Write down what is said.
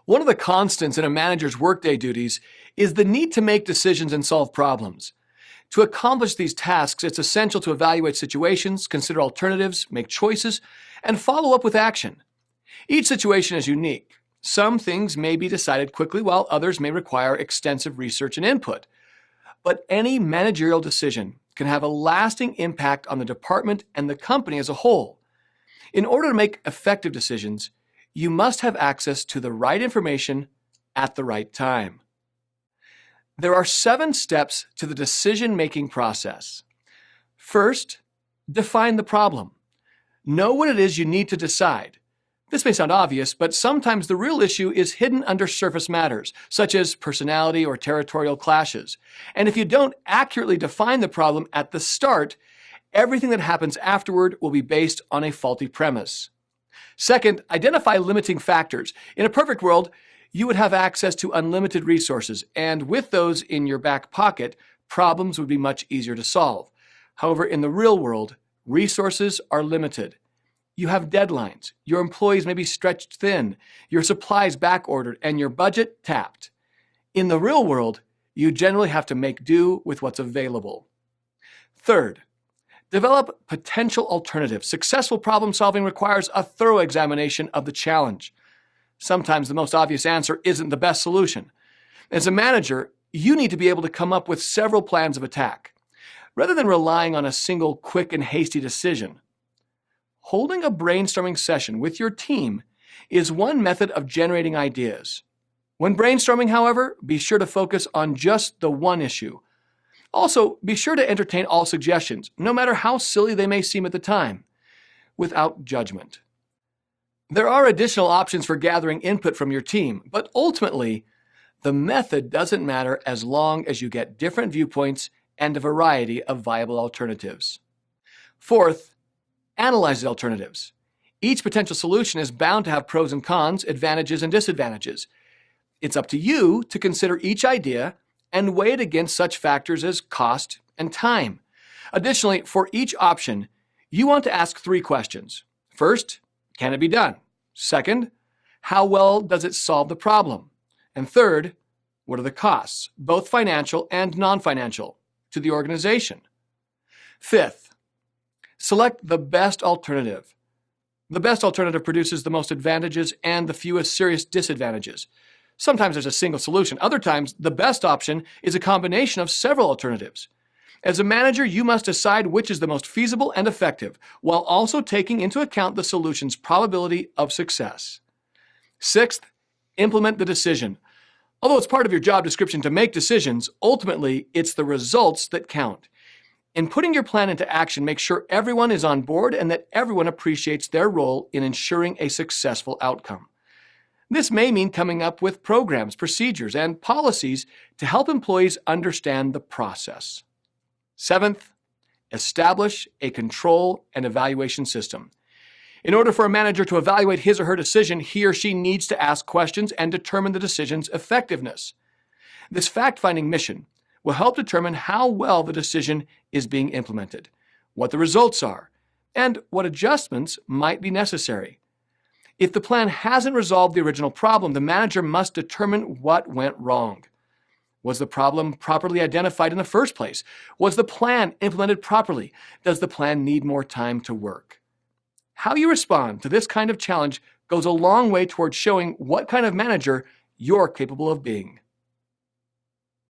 One of the constants in a manager's workday duties is the need to make decisions and solve problems. To accomplish these tasks, it's essential to evaluate situations, consider alternatives, make choices, and follow up with action. Each situation is unique. Some things may be decided quickly, while others may require extensive research and input. But any managerial decision can have a lasting impact on the department and the company as a whole. In order to make effective decisions, you must have access to the right information at the right time. There are 7 steps to the decision-making process. First, define the problem. Know what it is you need to decide. This may sound obvious, but sometimes the real issue is hidden under surface matters, such as personality or territorial clashes. And if you don't accurately define the problem at the start, everything that happens afterward will be based on a faulty premise. Second, identify limiting factors. In a perfect world, you would have access to unlimited resources, and with those in your back pocket, problems would be much easier to solve. However, in the real world, resources are limited. You have deadlines, your employees may be stretched thin, your supplies back-ordered, and your budget tapped. In the real world, you generally have to make do with what's available. Third, develop potential alternatives. Successful problem-solving requires a thorough examination of the challenge. Sometimes the most obvious answer isn't the best solution. As a manager, you need to be able to come up with several plans of attack, rather than relying on a single quick and hasty decision. Holding a brainstorming session with your team is one method of generating ideas. When brainstorming, however, be sure to focus on just the one issue. Also, be sure to entertain all suggestions, no matter how silly they may seem at the time, without judgment. There are additional options for gathering input from your team, but ultimately, the method doesn't matter as long as you get different viewpoints and a variety of viable alternatives. Fourth, analyze the alternatives. Each potential solution is bound to have pros and cons, advantages and disadvantages. It's up to you to consider each idea and weigh it against such factors as cost and time. Additionally, for each option, you want to ask 3 questions. First, can it be done? Second, how well does it solve the problem? And third, what are the costs, both financial and non-financial, to the organization? Fifth, select the best alternative. The best alternative produces the most advantages and the fewest serious disadvantages. Sometimes there's a single solution. Other times, the best option is a combination of several alternatives. As a manager, you must decide which is the most feasible and effective, while also taking into account the solution's probability of success. Sixth, implement the decision. Although it's part of your job description to make decisions, ultimately, it's the results that count. In putting your plan into action, make sure everyone is on board and that everyone appreciates their role in ensuring a successful outcome. This may mean coming up with programs, procedures, and policies to help employees understand the process. Seventh, establish a control and evaluation system. In order for a manager to evaluate his or her decision, he or she needs to ask questions and determine the decision's effectiveness. This fact-finding mission will help determine how well the decision is being implemented, what the results are, and what adjustments might be necessary. If the plan hasn't resolved the original problem, the manager must determine what went wrong. Was the problem properly identified in the first place? Was the plan implemented properly? Does the plan need more time to work? How you respond to this kind of challenge goes a long way towards showing what kind of manager you're capable of being.